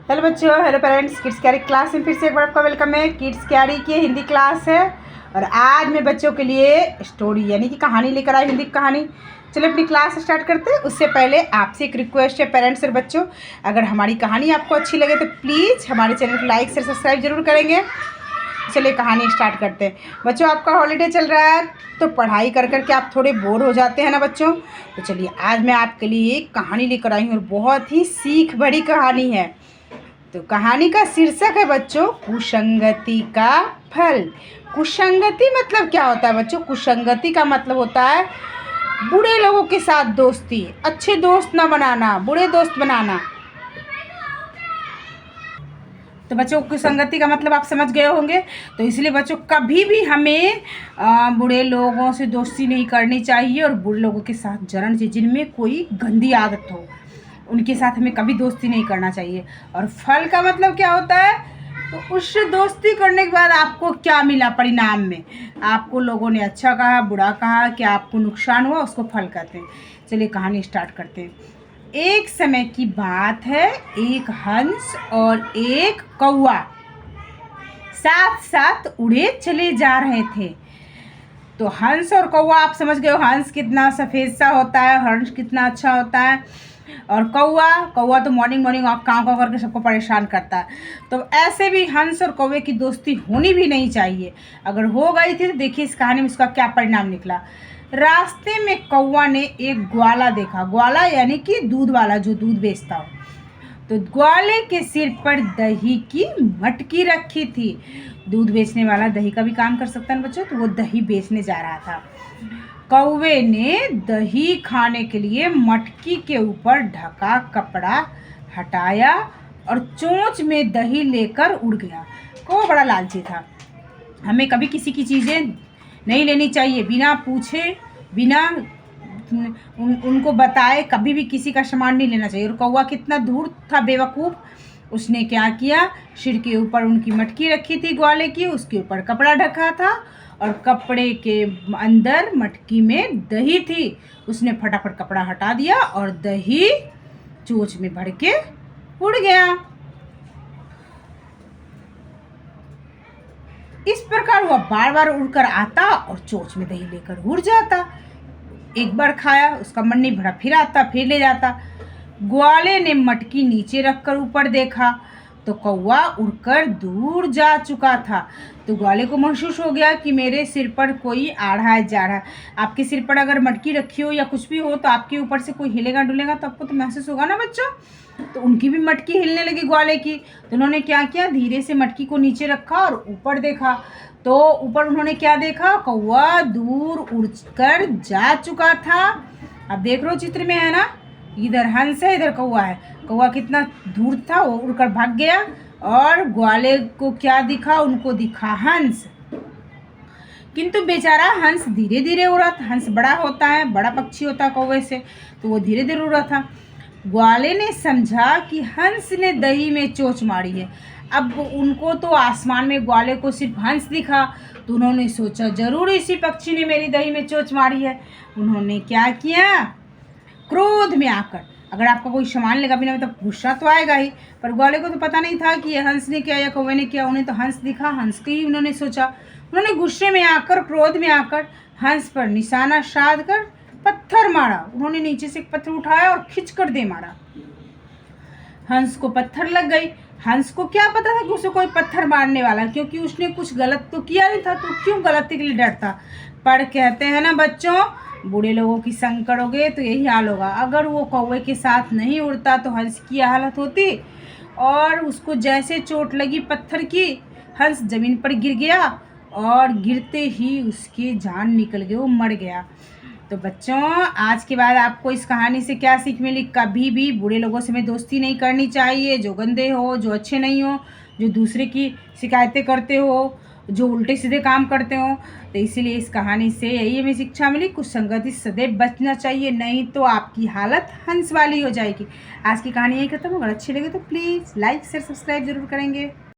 Hello बच्चों, hello parents. Kids carry class में फिर से एक बार आपका वेलकम है। किड्स कैरी की हिंदी क्लास है और आज मैं बच्चों के लिए स्टोरी यानी कि कहानी लेकर आई, हिंदी की कहानी। चलो अपनी क्लास स्टार्ट करते हैं। उससे पहले आपसे एक रिक्वेस्ट है पेरेंट्स और बच्चों, अगर हमारी कहानी आपको अच्छी लगे तो प्लीज़ हमारे चैनल को लाइक शेयर सब्सक्राइब जरूर करेंगे। चलिए कहानी स्टार्ट करते हैं। बच्चों, आपका हॉलीडे चल रहा है तो पढ़ाई कर कर के आप थोड़े बोर हो जाते हैं ना बच्चों। तो चलिए आज मैं आपके लिए एक कहानी लेकर आई हूँ और बहुत ही सीख भरी कहानी है। तो कहानी का शीर्षक है बच्चों, कुसंगति का फल। कुसंगति मतलब क्या होता है बच्चों? कुसंगति का मतलब होता है बुरे लोगों के साथ दोस्ती, अच्छे दोस्त ना बनाना, बुरे दोस्त बनाना। तो बच्चों, कुसंगति का मतलब आप समझ गए होंगे। तो इसलिए बच्चों कभी भी हमें बुरे लोगों से दोस्ती नहीं करनी चाहिए और बुरे लोगों के साथ जलन से, जिनमें कोई गंदी आदत हो, उनके साथ हमें कभी दोस्ती नहीं करना चाहिए। और फल का मतलब क्या होता है? तो उस दोस्ती करने के बाद आपको क्या मिला परिणाम में? आपको लोगों ने अच्छा कहा, बुरा कहा, क्या आपको नुकसान हुआ, उसको फल कहते हैं। चलिए कहानी स्टार्ट करते हैं। एक समय की बात है, एक हंस और एक कौवा साथ साथ उड़े चले जा रहे थे। तो हंस और कौवा, आप समझ गए हो हंस कितना सफ़ेद सा होता है, हंस कितना अच्छा होता है, और कौवा कौवा तो मॉर्निंग मॉर्निंग काँव काँव करके सबको परेशान करता है। तो ऐसे भी हंस और कौवे की दोस्ती होनी भी नहीं चाहिए। अगर हो गई थी तो देखिए इस कहानी में उसका क्या परिणाम निकला। रास्ते में कौवा ने एक ग्वाला देखा। ग्वाला यानी कि दूध वाला, जो दूध बेचता हो। तो ग्वाले के सिर पर दही की मटकी रखी थी। दूध बेचने वाला दही का भी काम कर सकता है बच्चों। तो वो दही बेचने जा रहा था। कौवे ने दही खाने के लिए मटकी के ऊपर ढका कपड़ा हटाया और चोंच में दही लेकर उड़ गया। कौवा बड़ा लालची था। हमें कभी किसी की चीज़ें नहीं लेनी चाहिए, बिना पूछे, बिना उनको बताए कभी भी किसी का सामान नहीं लेना चाहिए। और कौवा कितना धूर्त था, बेवकूफ़। उसने क्या किया, सिर के ऊपर उनकी मटकी रखी थी ग्वाले की, उसके ऊपर कपड़ा ढका था और कपड़े के अंदर मटकी में दही थी। उसने फटाफट कपड़ा हटा दिया और दही चोंच में भर के उड़ गया। इस प्रकार वह बार बार उड़कर आता और चोंच में दही लेकर उड़ जाता। एक बार खाया, उसका मन नहीं भरा, फिर आता, फिर ले जाता। ग्वाले ने मटकी नीचे रखकर ऊपर देखा तो कौवा उड़कर दूर जा चुका था। तो ग्वाले को महसूस हो गया कि मेरे सिर पर कोई आ रहा है, जा रहा है। आपके सिर पर अगर मटकी रखी हो या कुछ भी हो तो आपके ऊपर से कोई हिलेगा डुलेगा तो आपको तो महसूस होगा ना बच्चों। तो उनकी भी मटकी हिलने लगी ग्वाले की। तो उन्होंने क्या किया, धीरे से मटकी को नीचे रखा और ऊपर देखा। तो ऊपर उन्होंने क्या देखा, कौवा दूर उड़कर जा चुका था। अब देख लो चित्र में है ना, इधर हंस है, इधर कौवा है। कौवा कितना दूर था, वो उड़कर भाग गया। और ग्वाले को क्या दिखा, उनको दिखा हंस। किंतु बेचारा हंस धीरे धीरे उड़ा था। हंस बड़ा होता है, बड़ा पक्षी होता है कौवे से, तो वो धीरे धीरे उड़ा था। ग्वाले ने समझा कि हंस ने दही में चोंच मारी है। अब उनको तो आसमान में ग्वाले को सिर्फ हंस दिखा, तो उन्होंने सोचा जरूर इसी पक्षी ने मेरी दही में चोंच मारी है। उन्होंने क्या किया, क्रोध में आकर, अगर आपका कोई सामान लेगा बिना मतलब गुस्सा तो आएगा ही, पर ग्वाले को तो पता नहीं था कि ये हंस ने किया या कौवे ने किया। उन्हें तो हंस दिखा, हंस की ही उन्होंने सोचा। उन्होंने गुस्से में आकर, क्रोध में आकर हंस पर निशाना साध कर पत्थर मारा। उन्होंने नीचे से एक पत्थर उठाया और खींच कर दे मारा। हंस को पत्थर लग गई। हंस को क्या पता था कि उसे कोई पत्थर मारने वाला, क्योंकि उसने कुछ गलत तो किया नहीं था, तो क्यों गलती के लिए डरता। पर कहते हैं ना बच्चों, बुरे लोगों की संग करोगे तो यही हाल होगा। अगर वो कौवे के साथ नहीं उड़ता तो हंस की हालत होती। और उसको जैसे चोट लगी पत्थर की, हंस जमीन पर गिर गया और गिरते ही उसकी जान निकल गई, वो मर गया। तो बच्चों, आज के बाद आपको इस कहानी से क्या सीख मिली? कभी भी बुरे लोगों से हमें दोस्ती नहीं करनी चाहिए, जो गंदे हो, जो अच्छे नहीं हो, जो दूसरे की शिकायतें करते हो, जो उल्टे सीधे काम करते हो। तो इसीलिए इस कहानी से यही हमें शिक्षा मिली, कुछ संगति सदैव बचना चाहिए, नहीं तो आपकी हालत हंस वाली हो जाएगी। आज की कहानी यही खत्म। अगर अच्छी लगे तो प्लीज़ लाइक शेयर सब्सक्राइब जरूर करेंगे।